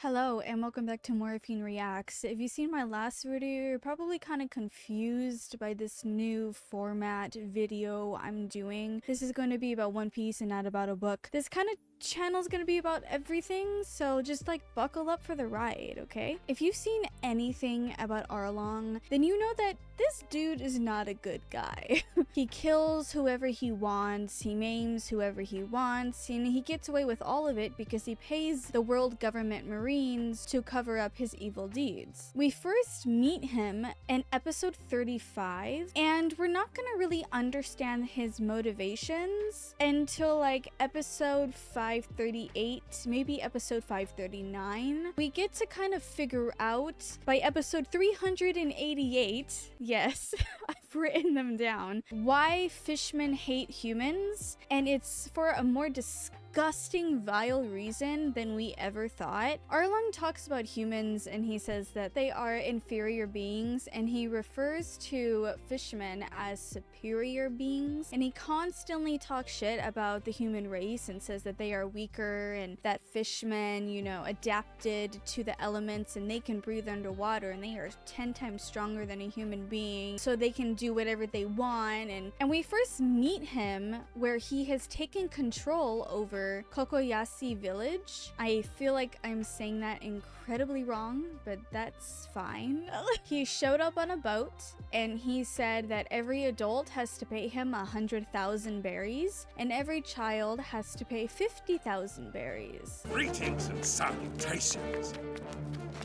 Hello and welcome back to Morphine Reacts. If you've seen my last video, you're probably kind of confused by this new format video I'm doing. This is going to be about One Piece and not about a book. This kind of channel is going to be about everything, so just like buckle up for the ride, okay? If you've seen anything about Arlong, then you know that this dude is not a good guy. He kills whoever he wants, he maims whoever he wants, and he gets away with all of it because he pays the world government Marines to cover up his evil deeds. We first meet him in episode 35, and we're not gonna really understand his motivations until like episode 538, maybe episode 539. We get to kind of figure out by episode 388, yes, I've written them down, why fishmen hate humans, and it's for a more disgusting, vile reason than we ever thought. Arlong talks about humans and he says that they are inferior beings, and he refers to fishmen as superior beings, and he constantly talks shit about the human race and says that they are weaker and that fishmen, you know, adapted to the elements and they can breathe underwater and they are 10 times stronger than a human being, so they can do whatever they want. And we first meet him where he has taken control over Kokoyashi village. I feel like I'm saying that incredibly wrong, but that's fine. He showed up on a boat and he said that every adult has to pay him 100,000 berries and every child has to pay 50,000 berries. Greetings and salutations,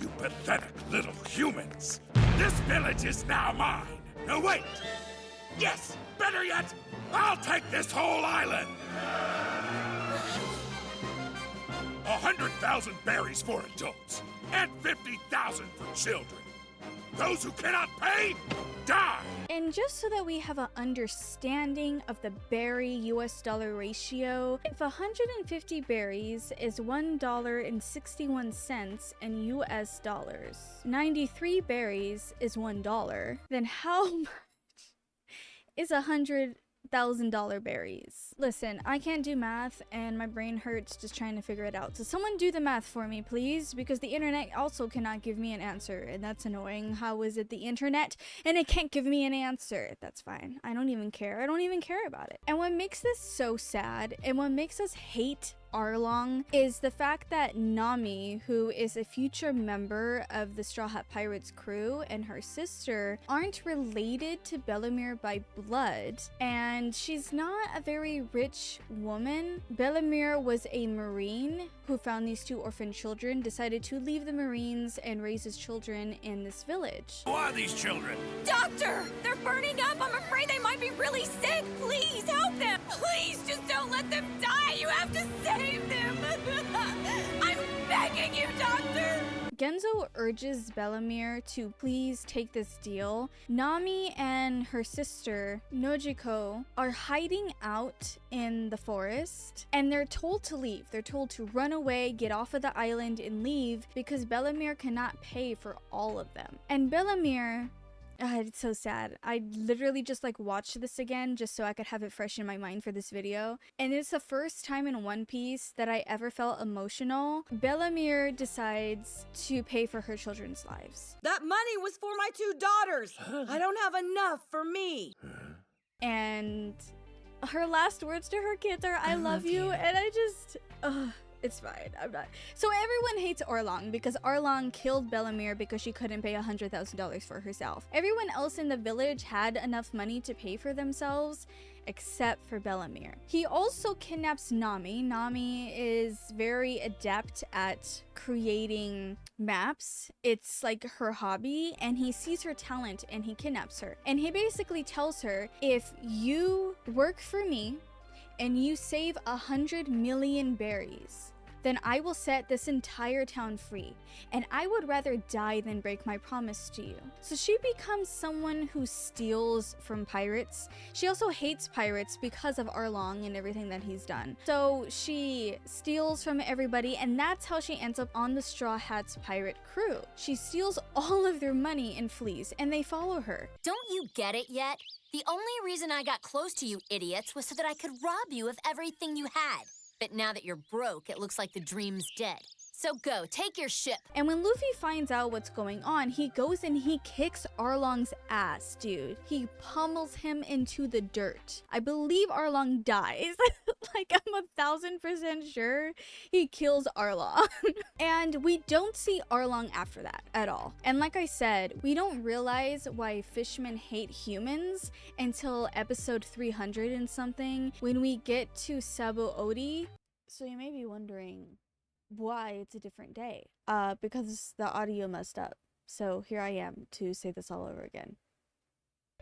you pathetic little humans. This village is now mine. No, wait. Yes, better yet, I'll take this whole island. 100,000 berries for adults and 50,000 for children. Those who cannot pay, die! And just so that we have an understanding of the berry US dollar ratio, if 150 berries is $1.61 in US dollars, 93 berries is $1, then how much is $100,000 berries? Listen, I can't do math and my brain hurts just trying to figure it out. So someone do the math for me, please, because the internet also cannot give me an answer, and that's annoying. How is it the internet and it can't give me an answer? That's fine. I don't even care. I don't even care about it. And what makes this so sad and what makes us hate Arlong is the fact that Nami, who is a future member of the Straw Hat Pirates crew, and her sister aren't related to Bellemere by blood, and she's not a very rich woman. Bellemere was a Marine who found these two orphan children, decided to leave the Marines and raise his children in this village. Who are these children? Doctor! They're burning up! I'm afraid they might be really sick! Please help them! Please just don't let them die! You have to save them! I'm begging you, Doctor! Genzo urges Bellemere to please take this deal. Nami and her sister, Nojiko, are hiding out in the forest, and they're told to leave. They're told to run away, get off of the island, and leave because Bellemere cannot pay for all of them. And Bellemere... it's so sad. I literally just like watched this again just so I could have it fresh in my mind for this video. And it's the first time in One Piece that I ever felt emotional. Bellemere decides to pay for her children's lives. That money was for my two daughters. I don't have enough for me. And her last words to her kids are, I love you. And I just... it's fine. I'm not. So everyone hates Arlong because Arlong killed Bellemere because she couldn't pay $100,000 for herself. Everyone else in the village had enough money to pay for themselves except for Bellemere. He also kidnaps Nami. Nami is very adept at creating maps. It's like her hobby, and he sees her talent and he kidnaps her. And he basically tells her, if you work for me and you save 100 million berries, then I will set this entire town free, and I would rather die than break my promise to you. So she becomes someone who steals from pirates. She also hates pirates because of Arlong and everything that he's done. So she steals from everybody, and that's how she ends up on the Straw Hats pirate crew. She steals all of their money and flees, and they follow her. Don't you get it yet? The only reason I got close to you idiots was so that I could rob you of everything you had. But now that you're broke, it looks like the dream's dead. So go, take your ship. And when Luffy finds out what's going on, he goes and he kicks Arlong's ass, dude. He pummels him into the dirt. I believe Arlong dies. Like, I'm 1000% sure he kills Arlong. And we don't see Arlong after that at all. And like I said, we don't realize why fishmen hate humans until episode 300 and something, when we get to Sabo Odi. So you may be wondering why it's a different day. Because the audio messed up. So here I am to say this all over again.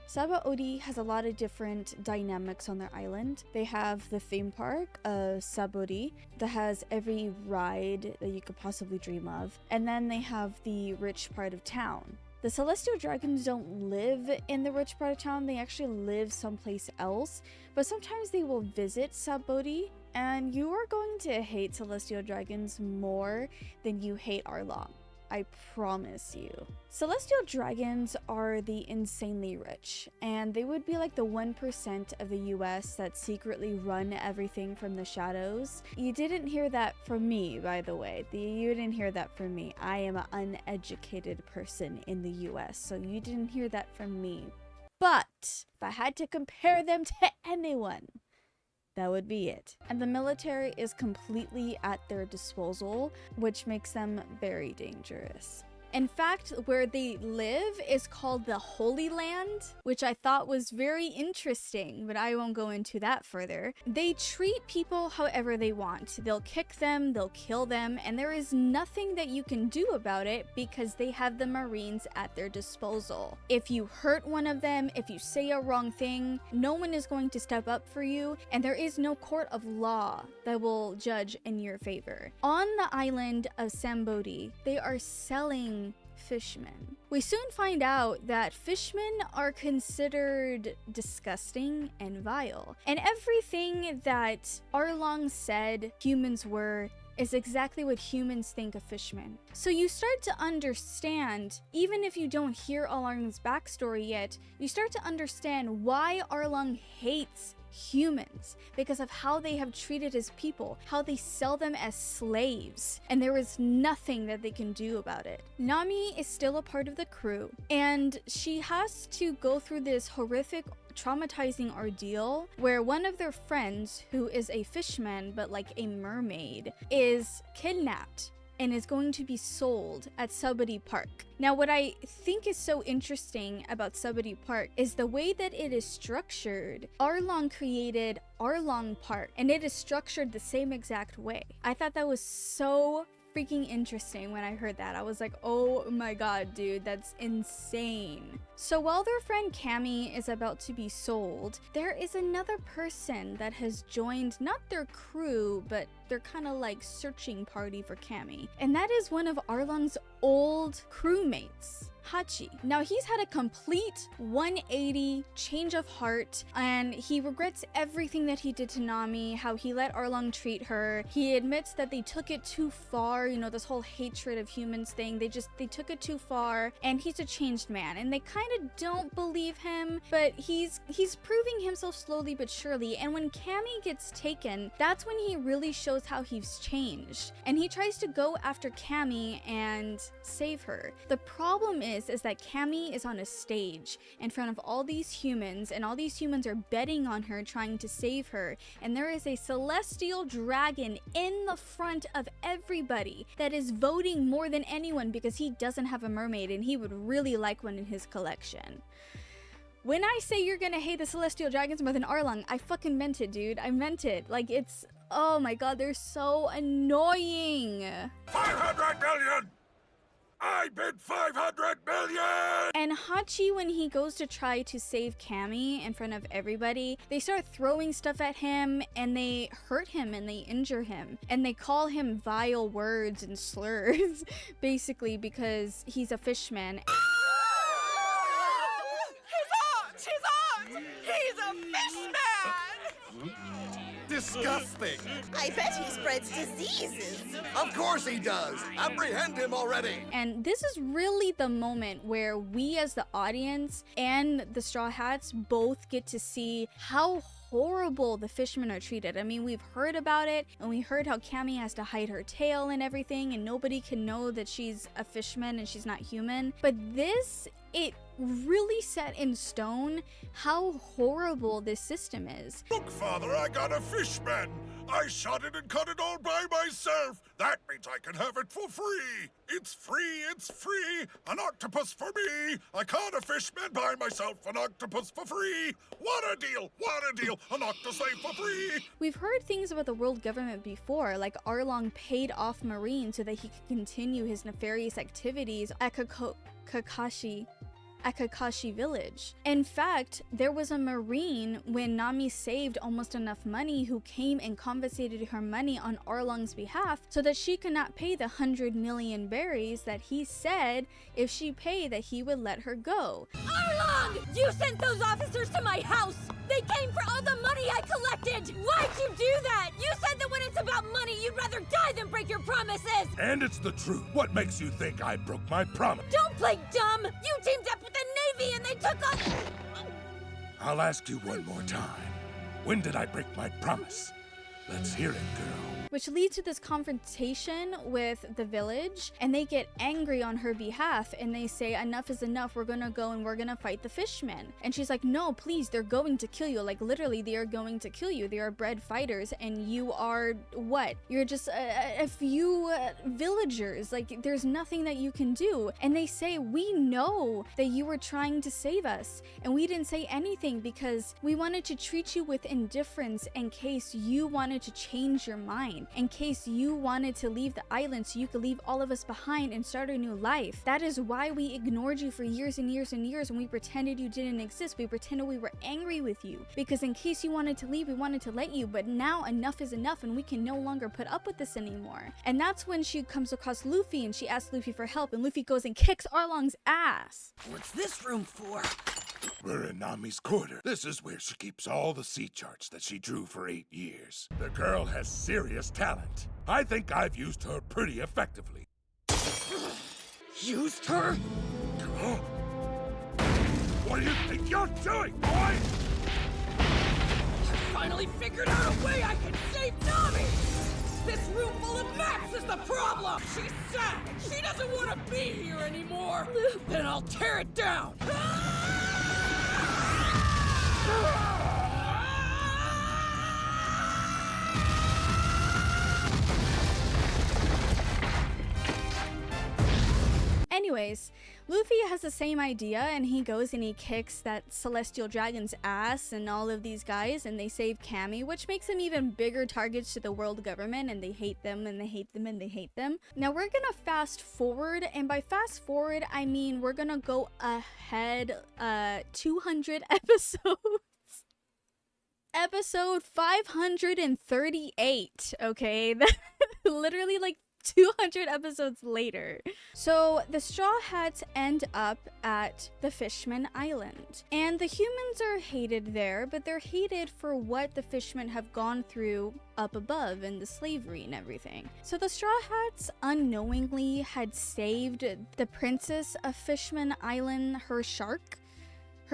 Saba Odi has a lot of different dynamics on their island. They have the theme park of Sabori that has every ride that you could possibly dream of. And then they have the rich part of town. The Celestial Dragons don't live in the rich part of town, they actually live someplace else, but sometimes they will visit Sabori, and you are going to hate Celestial Dragons more than you hate Arlong. I promise you. Celestial Dragons are the insanely rich, and they would be like the 1% of the US that secretly run everything from the shadows. You didn't hear that from me, by the way. You didn't hear that from me. I am an uneducated person in the US, so you didn't hear that from me. But if I had to compare them to anyone, that would be it. And the military is completely at their disposal, which makes them very dangerous. In fact, where they live is called the Holy Land, which I thought was very interesting, but I won't go into that further. They treat people however they want. They'll kick them, they'll kill them, and there is nothing that you can do about it because they have the Marines at their disposal. If you hurt one of them, if you say a wrong thing, no one is going to step up for you, and there is no court of law that will judge in your favor. On the island of Sambodi, they are selling fishmen. We soon find out that fishmen are considered disgusting and vile. And everything that Arlong said humans were is exactly what humans think of fishmen. So you start to understand, even if you don't hear Arlong's backstory yet, you start to understand why Arlong hates humans, because of how they have treated his people, how they sell them as slaves, and there is nothing that they can do about it. Nami is still a part of the crew, and she has to go through this horrific, traumatizing ordeal where one of their friends, who is a fishman but like a mermaid, is kidnapped and is going to be sold at Subody Park. Now, what I think is so interesting about Subody Park is the way that it is structured. Arlong created Arlong Park, and it is structured the same exact way. I thought that was so freaking interesting when I heard that. I was like, oh my god, dude, that's insane. So while their friend Cammy is about to be sold, there is another person that has joined not their crew, but they're kind of like searching party for Cammy. And that is one of Arlong's old crewmates, Hachi. Now, he's had a complete 180 change of heart, and he regrets everything that he did to Nami, how he let Arlong treat her. He admits that they took it too far, you know, this whole hatred of humans thing. They took it too far, and he's a changed man, and they kind of don't believe him, but he's proving himself slowly but surely. And when Cammy gets taken, that's when he really shows how he's changed, and he tries to go after Cammy and save her. The problem is that Cammy is on a stage in front of all these humans, and all these humans are betting on her, trying to save her, and there is a celestial dragon in the front of everybody that is voting more than anyone because he doesn't have a mermaid and he would really like one in his collection. When I say you're gonna hate the Celestial Dragons more than Arlong, I fucking meant it, dude. I meant it. Like, it's... oh my god, they're so annoying. 500 million! I bid 500 million! And Hachi, when he goes to try to save Cammy in front of everybody, they start throwing stuff at him, and they hurt him, and they injure him. And they call him vile words and slurs, basically, because he's a fishman. He's a fishman! Disgusting! I bet he spreads diseases. Of course he does! Apprehend him already! And this is really the moment where we as the audience and the Straw Hats both get to see how horrible the fishmen are treated. I mean, we've heard about it, and we heard how Cammy has to hide her tail and everything, and nobody can know that she's a fishman and she's not human. But this, it really set in stone how horrible this system is. Look, Father, I got a fishman. I shot it and cut it all by myself. That means I can have it for free. It's free, it's free. An octopus for me. I caught a fishman by myself, an octopus for free. What a deal, what a deal. An octopus for free. We've heard things about the world government before, like Arlong paid off Marine so that he could continue his nefarious activities at Kakashi Village. In fact, there was a Marine when Nami saved almost enough money who came and confiscated her money on Arlong's behalf so that she could not pay the 100 million berries that he said if she paid that he would let her go. Arlong! You sent those officers to my house! They came for all the money I collected! Why'd you do that? You said that when it's about money, you'd rather die than break your promises! And it's the truth. What makes you think I broke my promise? Don't play dumb! You teamed up with the Navy and they took us... I'll ask you one more time. When did I break my promise? Let's hear it, girl. Which leads to this confrontation with the village, and they get angry on her behalf and they say, enough is enough, we're gonna go and we're gonna fight the fishmen. And she's like, no, please, they're going to kill you. Like, literally, they are going to kill you. They are bred fighters, and you are what? You're just a few villagers. Like, there's nothing that you can do. And they say, we know that you were trying to save us, and we didn't say anything because we wanted to treat you with indifference in case you wanted to change your mind. In case you wanted to leave the island so you could leave all of us behind and start a new life. That is why we ignored you for years and years and years, and we pretended you didn't exist. We pretended we were angry with you because in case you wanted to leave, we wanted to let you, but now enough is enough and we can no longer put up with this anymore. And that's when she comes across Luffy and she asks Luffy for help, and Luffy goes and kicks Arlong's ass. What's this room for? We're in Nami's quarter. This is where she keeps all the sea charts that she drew for 8 years. The girl has serious talent. I think I've used her pretty effectively. Used her? Huh? What do you think you're doing, boy? I finally figured out a way I can save Nami! This room full of maps is the problem! She's sad! She doesn't want to be here anymore! Then I'll tear it down! Anyways, Luffy has the same idea, and he goes and he kicks that celestial dragon's ass and all of these guys, and they save Cammy, which makes them even bigger targets to the world government, and they hate them and they hate them and they hate them. Now we're gonna fast forward, and by fast forward I mean we're gonna go ahead 200 episodes. Episode 538, okay? Literally like 200 episodes later. So the Straw Hats end up at the Fishman Island, and the humans are hated there, but they're hated for what the fishmen have gone through up above and the slavery and everything. So the Straw Hats unknowingly had saved the princess of Fishman Island, her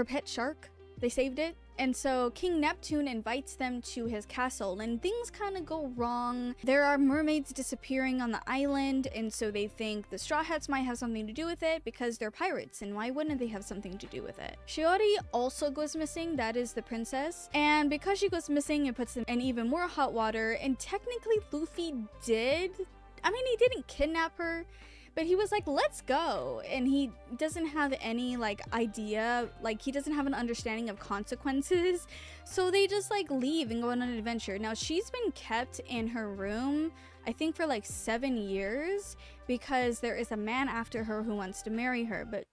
pet shark. They saved it. And so King Neptune invites them to his castle, and things kind of go wrong. There are mermaids disappearing on the island, and so they think the Straw Hats might have something to do with it because they're pirates, and why wouldn't they have something to do with it? Shiori also goes missing, that is the princess, and because she goes missing, it puts them in even more hot water, and technically Luffy he didn't kidnap her, but he was like, let's go. And he doesn't have any idea, he doesn't have an understanding of consequences. So they just leave and go on an adventure. Now she's been kept in her room, I think for 7 years, because there is a man after her who wants to marry her, but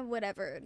whatever.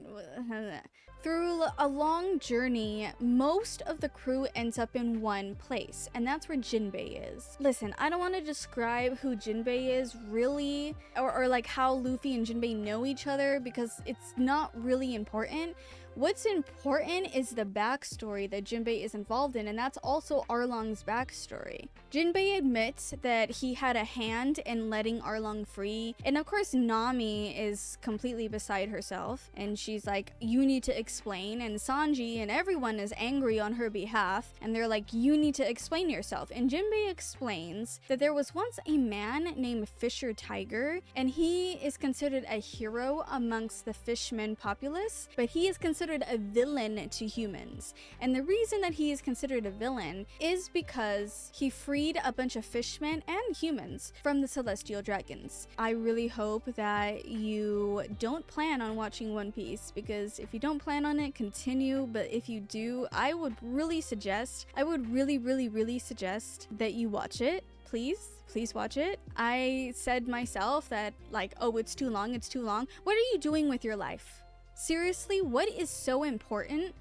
Through a long journey, most of the crew ends up in one place, and that's where Jinbei is. Listen, I don't want to describe who Jinbei is really, or how Luffy and Jinbei know each other, because it's not really important. What's important is the backstory that Jinbei is involved in, and that's also Arlong's backstory. Jinbei admits that he had a hand in letting Arlong free, and of course Nami is completely beside herself, and she's like, you need to explain, and Sanji and everyone is angry on her behalf, and they're like, you need to explain yourself. And Jinbei explains that there was once a man named Fisher Tiger, and he is considered a hero amongst the fishmen populace, but he is considered a villain to humans. And the reason that he is considered a villain is because he freed a bunch of fishmen and humans from the celestial dragons. I really hope that you don't plan on watching One Piece, because if you don't plan on it, continue, but if you do, I would really suggest that you watch it. Please watch it. I said myself that, like, oh, it's too long. What are you doing with your life? Seriously, what is so important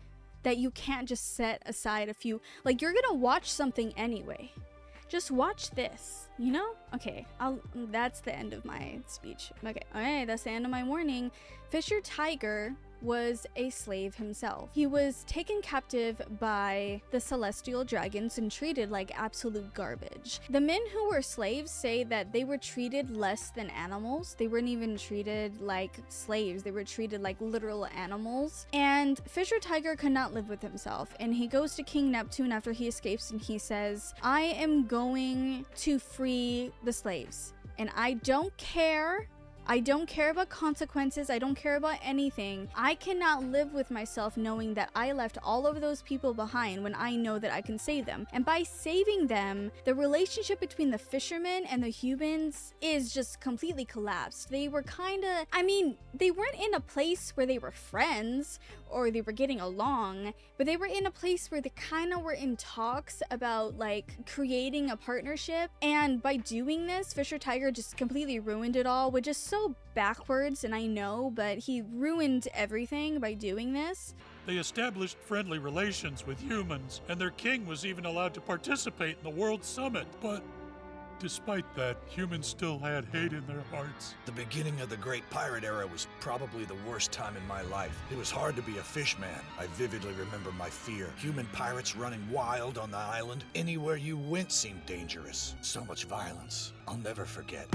that you can't just set aside a few, like, you're gonna watch something anyway. Just watch this, you know? Okay, that's the end of my speech. Okay, that's the end of my warning. Fisher Tiger was a slave himself. He was taken captive by the celestial dragons and treated like absolute garbage. The men who were slaves say that they were treated less than animals. They weren't even treated like slaves. They were treated like literal animals. And Fisher Tiger could not live with himself, and he goes to King Neptune after he escapes, and he says, I am going to free the slaves, and I don't care about consequences. I don't care about anything. I cannot live with myself knowing that I left all of those people behind when I know that I can save them. And by saving them, the relationship between the fishermen and the humans is just completely collapsed. They were they weren't in a place where they were friends or they were getting along, but they were in a place where they kind of were in talks about like creating a partnership. And by doing this, Fisher Tiger just completely ruined it all, which is so backwards, and I know, but he ruined everything by doing this. They established friendly relations with humans, and their king was even allowed to participate in the World Summit. But despite that, humans still had hate in their hearts. The beginning of the Great Pirate Era was probably the worst time in my life. It was hard to be a fishman. I vividly remember my fear. Human pirates running wild on the island. Anywhere you went seemed dangerous. So much violence. I'll never forget.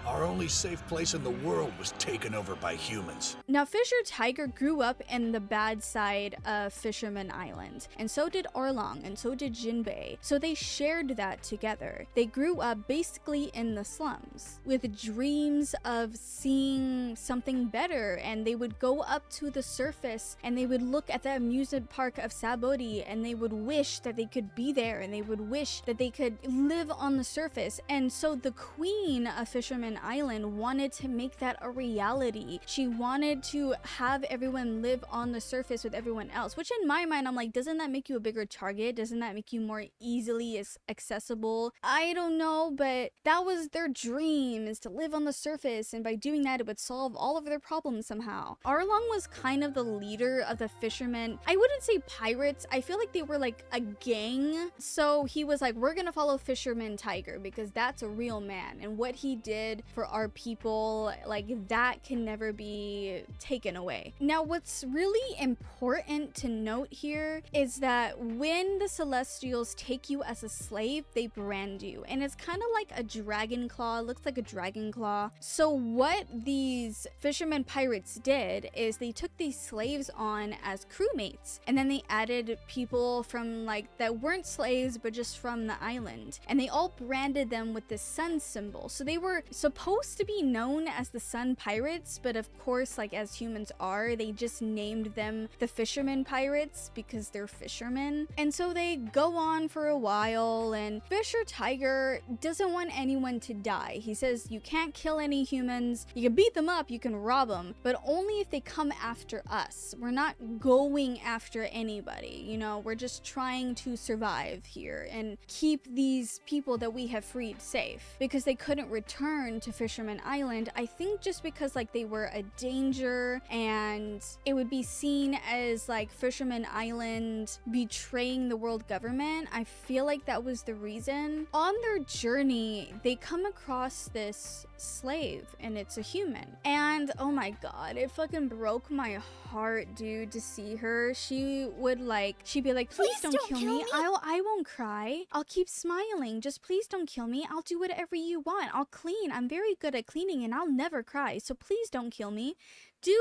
Our only safe place in the world was taken over by humans. Now, Fisher Tiger grew up in the bad side of Fisherman Island, and so did Arlong, and so did Jinbei. So they shared that together. They grew up basically in the slums with dreams of seeing something better, and they would go up to the surface and they would look at the amusement park of Sabodi, and they would wish that they could be there, and they would wish that they could live on the surface. And so the queen of Fisherman Island wanted to make that a reality. She wanted to have everyone live on the surface with everyone else, which in my mind, I'm like, doesn't that make you a bigger target? Doesn't that make you more easily accessible? I don't know, but that was their dream, is to live on the surface, and by doing that, it would solve all of their problems somehow. Arlong was kind of the leader of the fishermen. I wouldn't say pirates. I feel like they were like a gang. So he was like, we're gonna follow Fisherman Tiger because that's a real man, and what he did for our people, like, that can never be taken away. Now, what's really important to note here is that when the Celestials take you as a slave, they brand you, and it's kind of like a dragon claw. It looks like a dragon claw. So what these fishermen pirates did is they took these slaves on as crewmates, and then they added people from like that weren't slaves but just from the island, and they all branded them with the sun symbol. So they were supposed to be known as the Sun Pirates, but of course, like as humans are, they just named them the Fisherman Pirates because they're fishermen. And so they go on for a while, and Fisher Tiger doesn't want anyone to die. He says, you can't kill any humans. You can beat them up, you can rob them, but only if they come after us. We're not going after anybody, you know, we're just trying to survive here and keep these people that we have freed safe, because they couldn't return to Fisherman Island. I think just because like they were a danger, and it would be seen as like Fisherman Island betraying the world government. I feel like that was the reason. On their journey, they come across this slave, and it's a human, and oh my god, it fucking broke my heart, dude, to see her. She'd be like, please don't kill me. I won't cry. I'll keep smiling. Just please don't kill me. I'll do whatever you want. I'll clean. I'm very good at cleaning, and I'll never cry. So please don't kill me. Dude,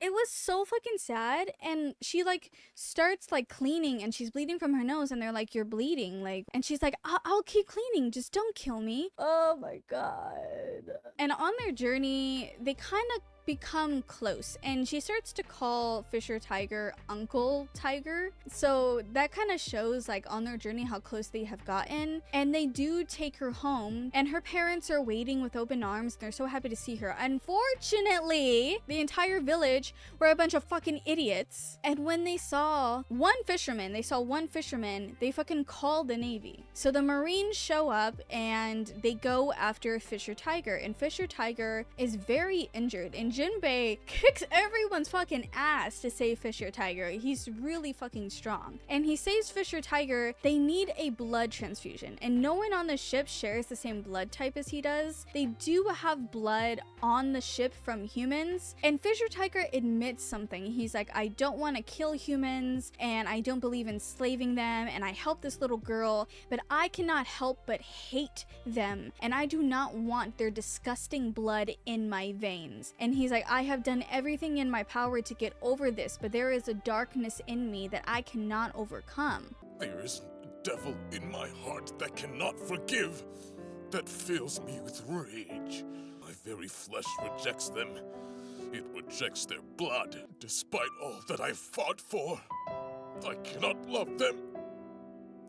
It was so fucking sad. And she like starts like cleaning and she's bleeding from her nose and they're like, you're bleeding. Like, and she's like, I'll keep cleaning. Just don't kill me. Oh my God. And on their journey, they kind of become close and she starts to call Fisher Tiger Uncle Tiger. So that kind of shows like on their journey how close they have gotten. And they do take her home and her parents are waiting with open arms. They're so happy to see her. Unfortunately, the entire village were a bunch of fucking idiots. And when they saw one fisherman, they fucking called the Navy. So the Marines show up and they go after Fisher Tiger, and Fisher Tiger is very injured and Jinbei kicks everyone's fucking ass to save Fisher Tiger. He's really fucking strong. And he saves Fisher Tiger. They need a blood transfusion. And no one on the ship shares the same blood type as he does. They do have blood on the ship from humans. And Fisher Tiger admits something. He's like, I don't want to kill humans and I don't believe in enslaving them. And I help this little girl, but I cannot help but hate them. And I do not want their disgusting blood in my veins. And he's like, I have done everything in my power to get over this, but there is a darkness in me that I cannot overcome. There is a devil in my heart that cannot forgive, that fills me with rage. My very flesh rejects them. It rejects their blood, despite all that I've fought for. I cannot love them.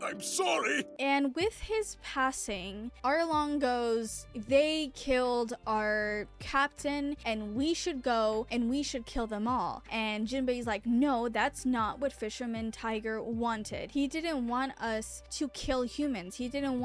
I'm sorry. And with his passing, Arlong goes, they killed our captain and we should go and we should kill them all. And Jinbei's like, no, that's not what Fisherman Tiger wanted. He didn't want us to kill humans. He wouldn't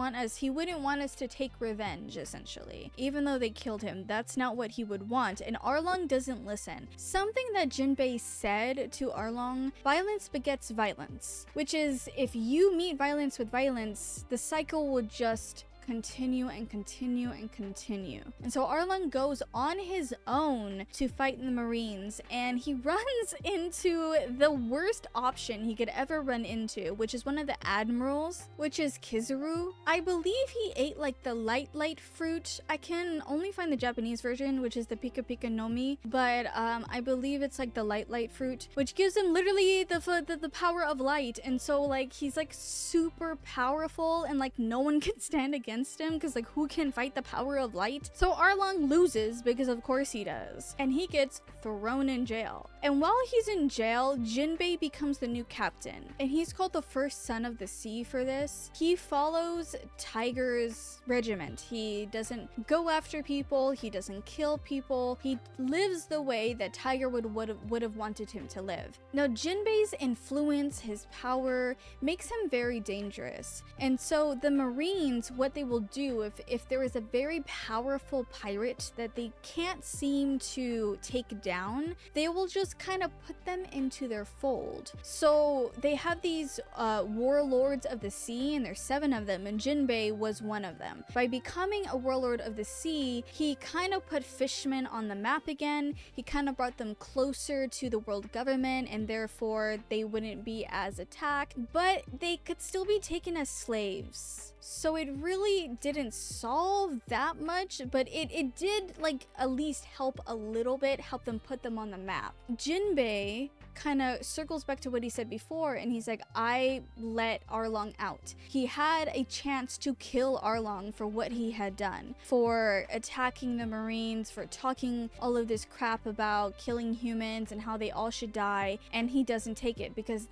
want us to take revenge, essentially. Even though they killed him, that's not what he would want. And Arlong doesn't listen. Something that Jinbei said to Arlong, violence begets violence, which is if you meet violence with violence, the cycle would just continue and continue and continue. And so Arlong goes on his own to fight the Marines, and he runs into the worst option he could ever run into, which is one of the admirals, which is Kizaru. I believe he ate like the light fruit. I can only find the Japanese version, which is the Pika Pika no Mi, but I believe it's like the light fruit, which gives him literally the power of light. And so like he's like super powerful and like no one can stand against him because like who can fight the power of light? So Arlong loses because of course he does, and he gets thrown in jail. And while he's in jail, Jinbei becomes the new captain, and he's called the first son of the sea for this. He follows Tiger's regiment. He doesn't go after people, he doesn't kill people, he lives the way that Tiger would have wanted him to live. Now Jinbei's influence, his power, makes him very dangerous, and so the Marines, what they will do if there is a very powerful pirate that they can't seem to take down, they will just kind of put them into their fold. So they have these warlords of the sea, and there's 7 of them, and Jinbei was one of them. By becoming a warlord of the sea, he kind of put fishmen on the map again. He kind of brought them closer to the world government, and therefore they wouldn't be as attacked, but they could still be taken as slaves. So it really didn't solve that much, but it did like at least help a little bit, help them put them on the map. Jinbei kind of circles back to what he said before, and he's like, I let Arlong out. He had a chance to kill Arlong for what he had done, for attacking the Marines, for talking all of this crap about killing humans and how they all should die, and he doesn't take it because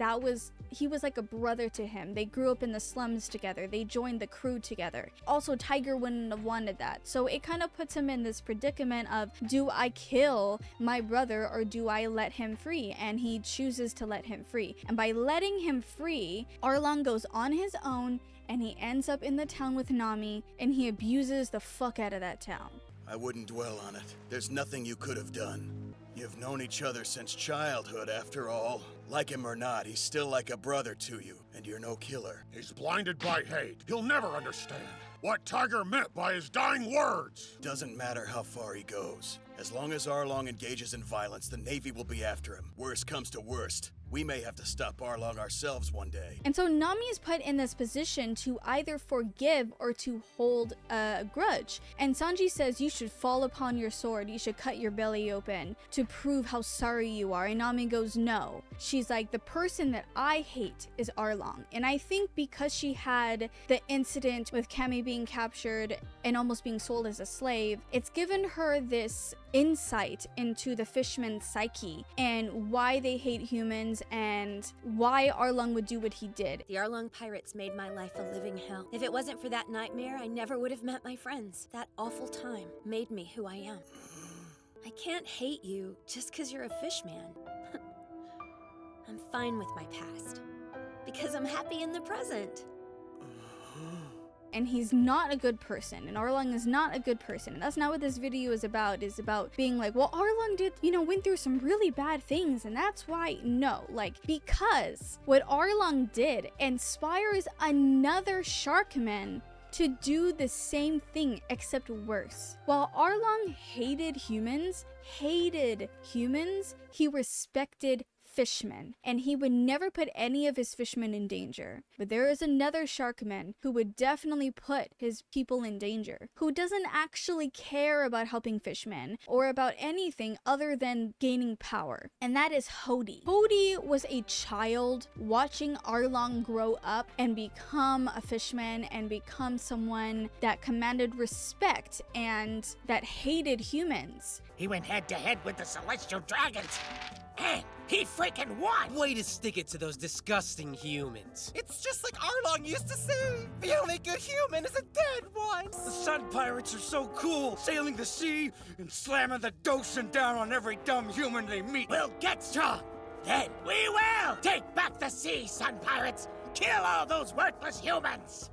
he was like a brother to him. They grew up in the slums together. They joined the crew together. Also, Tiger wouldn't have wanted that. So it kind of puts him in this predicament of, do I kill my brother or do I let him free? And he chooses to let him free. And by letting him free, Arlong goes on his own and he ends up in the town with Nami, and he abuses the fuck out of that town. I wouldn't dwell on it. There's nothing you could have done. You've known each other since childhood, after all. Like him or not, he's still like a brother to you, and you're no killer. He's blinded by hate. He'll never understand what Tiger meant by his dying words. Doesn't matter how far he goes. As long as Arlong engages in violence, the Navy will be after him. Worst comes to worst, We may have to stop Arlong ourselves one day. And so Nami is put in this position to either forgive or to hold a grudge. And Sanji says you should fall upon your sword, you should cut your belly open to prove how sorry you are. And Nami goes, no. She's like, the person that I hate is Arlong. And I think because she had the incident with Cammy being captured and almost being sold as a slave, it's given her this insight into the fishman's psyche and why they hate humans and why Arlong would do what he did. The Arlong pirates made my life a living hell. If it wasn't for that nightmare, I never would have met my friends. That awful time made me who I am. I can't hate you just because you're a fishman. I'm fine with my past because I'm happy in the present. And he's not a good person, and Arlong is not a good person, and that's not what this video is about. It's about being like, well, Arlong did, went through some really bad things, and that's why. No, like, because what Arlong did inspires another Sharkman to do the same thing except worse. While Arlong hated humans, he respected fishmen, and he would never put any of his fishmen in danger. But there is another Sharkman who would definitely put his people in danger, who doesn't actually care about helping fishmen or about anything other than gaining power, and that is Hody. Hody was a child watching Arlong grow up and become a fishman and become someone that commanded respect and that hated humans. He went head to head with the Celestial Dragons, and he freaking won! Way to stick it to those disgusting humans. It's just like Arlong used to say, the only good human is a dead one. The Sun Pirates are so cool, sailing the sea and slamming the Doshin down on every dumb human they meet. We'll get strong, then we will take back the sea, Sun Pirates! Kill all those worthless humans!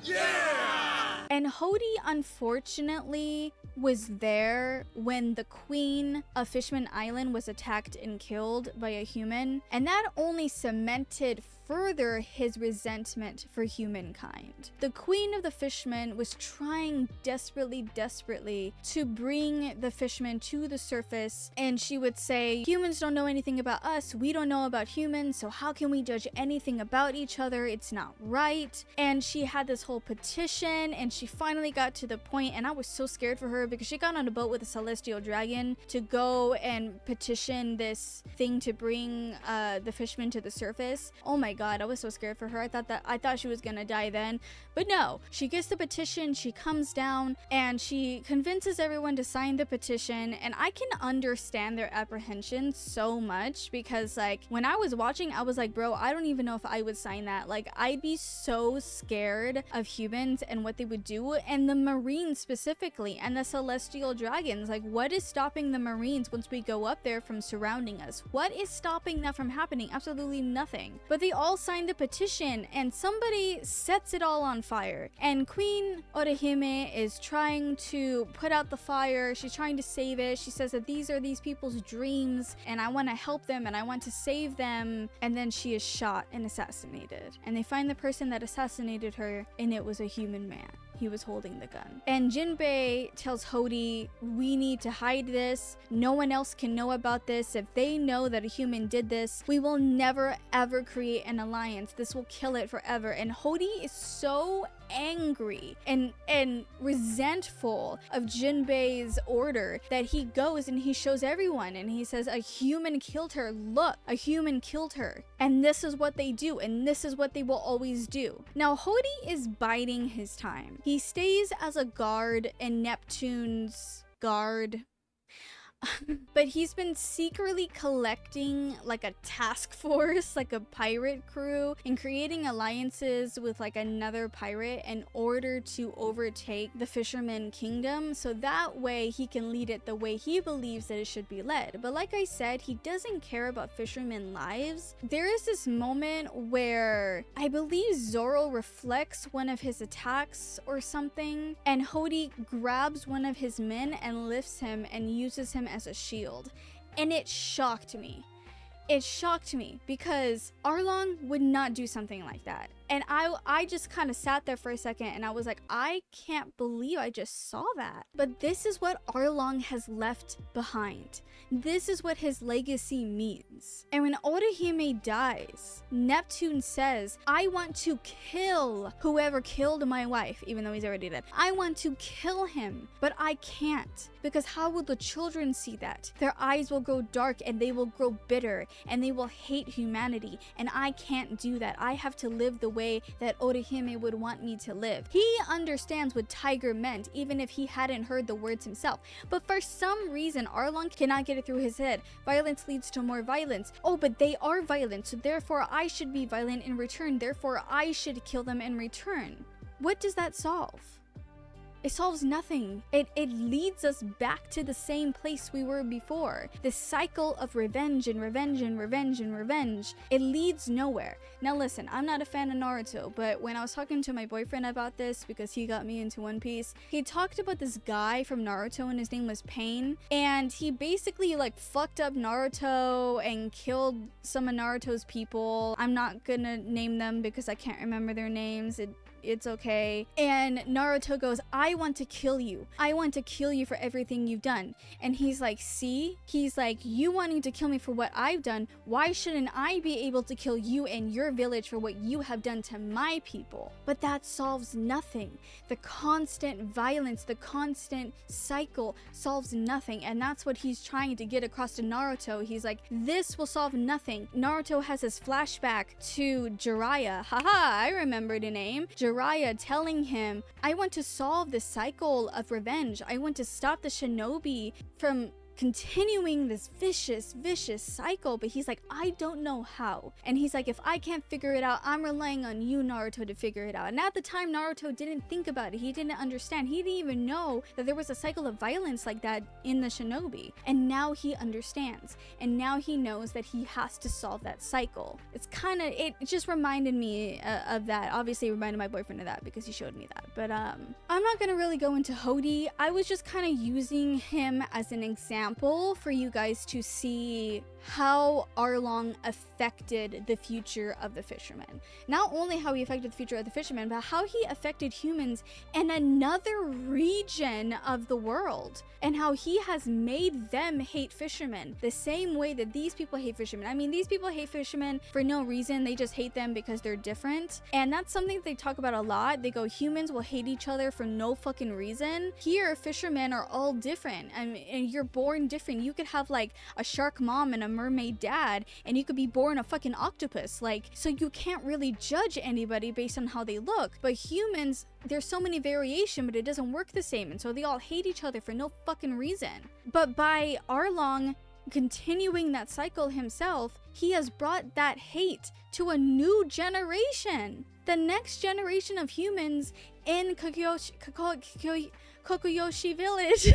Yeah! And Hody, unfortunately, was there when the queen of Fishman Island was attacked and killed by a human, and that only cemented further his resentment for humankind. The queen of the fishmen was trying desperately to bring the fishmen to the surface, and she would say, humans don't know anything about us, we don't know about humans, so how can we judge anything about each other? It's not right. And she had this whole petition, and she finally got to the point, and I was so scared for her because she got on a boat with a celestial dragon to go and petition this thing to bring the fishmen to the surface. Oh my god, I was so scared for her. I thought she was gonna die then, but no, she gets the petition, she comes down and she convinces everyone to sign the petition. And I can understand their apprehension so much because, like, when I was watching, I was like, bro, I don't even know if I would sign that. Like, I'd be so scared of humans and what they would do, and the Marines specifically, and the celestial dragons. Like, what is stopping the Marines once we go up there from surrounding us? What is stopping that from happening? Absolutely nothing. But they all signed the petition, and somebody sets it all on fire, and Queen Orihime is trying to put out the fire. She's trying to save it. She says that these are these people's dreams, and I want to help them, and I want to save them. And then she is shot and assassinated, and they find the person that assassinated her, and it was a human man. He was holding the gun. And Jinbei tells Hody, we need to hide this. No one else can know about this. If they know that a human did this, we will never ever create an alliance. This will kill it forever. And Hody is so angry and resentful of Jinbei's order that he goes and he shows everyone and he says, a human killed her. Look, a human killed her. And this is what they do, and this is what they will always do. Now, Hody is biding his time. He stays as a guard in Neptune's guard. But he's been secretly collecting like a task force, like a pirate crew, and creating alliances with like another pirate in order to overtake the Fisherman Kingdom, so that way he can lead it the way he believes that it should be led. But like I said, he doesn't care about fishermen lives. There is this moment where I believe Zoro reflects one of his attacks or something, and Hody grabs one of his men and lifts him and uses him as a shield. And it shocked me. It shocked me because Arlong would not do something like that. And I just kind of sat there for a second and I was like, I can't believe I just saw that. But this is what Arlong has left behind. This is what his legacy means. And when Orihime dies, Neptune says, I want to kill whoever killed my wife, even though he's already dead. I want to kill him, but I can't. Because how will the children see that? Their eyes will grow dark and they will grow bitter and they will hate humanity. And I can't do that. I have to live the way that Orihime would want me to live. He understands what tiger meant, even if he hadn't heard the words himself. But for some reason, Arlong cannot get it through his head. Violence leads to more violence. Oh, but they are violent, so therefore I should be violent in return. Therefore I should kill them in return. What does that solve? It solves nothing. It leads us back to the same place we were before. This cycle of revenge and revenge and revenge and revenge. It leads nowhere. Now listen, I'm not a fan of Naruto, but when I was talking to my boyfriend about this, because he got me into One Piece, he talked about this guy from Naruto and his name was Pain. And he basically like fucked up Naruto and killed some of Naruto's people. I'm not gonna name them because I can't remember their names. It's okay. And Naruto goes, I want to kill you. I want to kill you for everything you've done. And he's like, see? He's like, you wanting to kill me for what I've done, why shouldn't I be able to kill you and your village for what you have done to my people? But that solves nothing. The constant violence, the constant cycle solves nothing. And that's what he's trying to get across to Naruto. He's like, this will solve nothing. Naruto has this flashback to Jiraiya. Haha, I remember the name. Jiraiya telling him, I want to solve the cycle of revenge. I want to stop the shinobi from continuing this vicious cycle. But he's like, I don't know how. And he's like, if I can't figure it out, I'm relying on you, Naruto, to figure it out. And at the time, Naruto didn't think about it. He didn't understand. He didn't even know that there was a cycle of violence like that in the shinobi. And now he understands. And now he knows that he has to solve that cycle. It's kind of, it just reminded me of that. Obviously, it reminded my boyfriend of that because he showed me that. But I'm not gonna really go into Hody. I was just kind of using him as an example for you guys to see how Arlong affected the future of the fishermen. Not only how he affected the future of the fishermen, but how he affected humans in another region of the world, and how he has made them hate fishermen the same way that these people hate fishermen. I mean, these people hate fishermen for no reason. They just hate them because they're different. And that's something that they talk about a lot. They go, humans will hate each other for no fucking reason. Here, fishermen are all different. I mean, and you're born different. You could have like a shark mom and a mermaid dad, and you could be born a fucking octopus. Like, so you can't really judge anybody based on how they look. But humans, there's so many variation, but it doesn't work the same, and so they all hate each other for no fucking reason. But by Arlong continuing that cycle himself, he has brought that hate to a new generation. The next generation of humans in Kokuyoshi village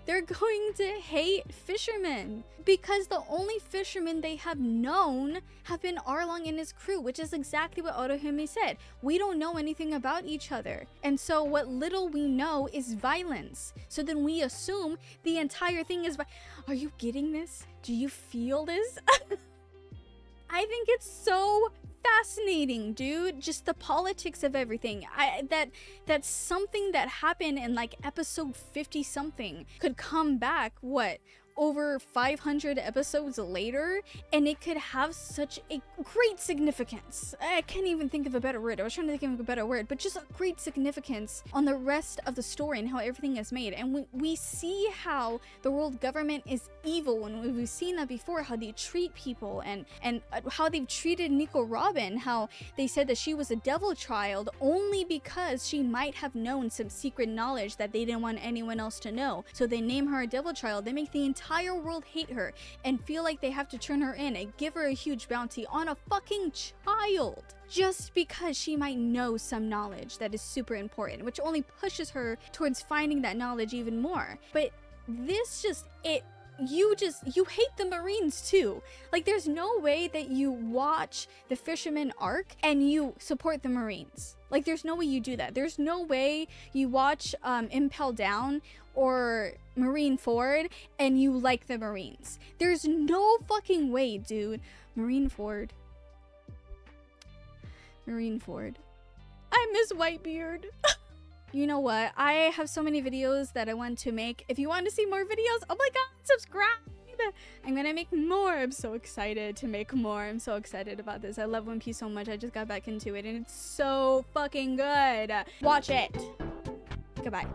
they're going to hate fishermen because the only fishermen they have known have been Arlong and his crew, which is exactly what Orihime said. We don't know anything about each other, and so what little we know is violence. So then we assume the entire thing is Are you getting this? Do you feel this? I think it's so fascinating, dude. Just the politics of everything. That's something that happened in like episode 50 something could come back, what, over 500 episodes later, and it could have such a great significance. I can't even think of a better word. I was trying to think of a better word, but just a great significance on the rest of the story and how everything is made. And we see how the world government is evil, and we've seen that before, how they treat people and how they've treated Nico Robin, how they said that she was a devil child only because she might have known some secret knowledge that they didn't want anyone else to know. So they name her a devil child. They make the entire world hate her and feel like they have to turn her in and give her a huge bounty on a fucking child just because she might know some knowledge that is super important, which only pushes her towards finding that knowledge even more. But this just, you hate the Marines too. Like, there's no way that you watch the Fisherman arc and you support the Marines. Like, there's no way you do that. There's no way you watch Impel Down or Marine Ford and you like the Marines. There's no fucking way, dude. Marine Ford. Marineford. I miss Whitebeard. You know what? I have so many videos that I want to make. If you want to see more videos, oh my god, subscribe! I'm gonna make more. I'm so excited to make more. I'm so excited about this. I love One Piece so much. I just got back into it and it's so fucking good. Watch it. Goodbye.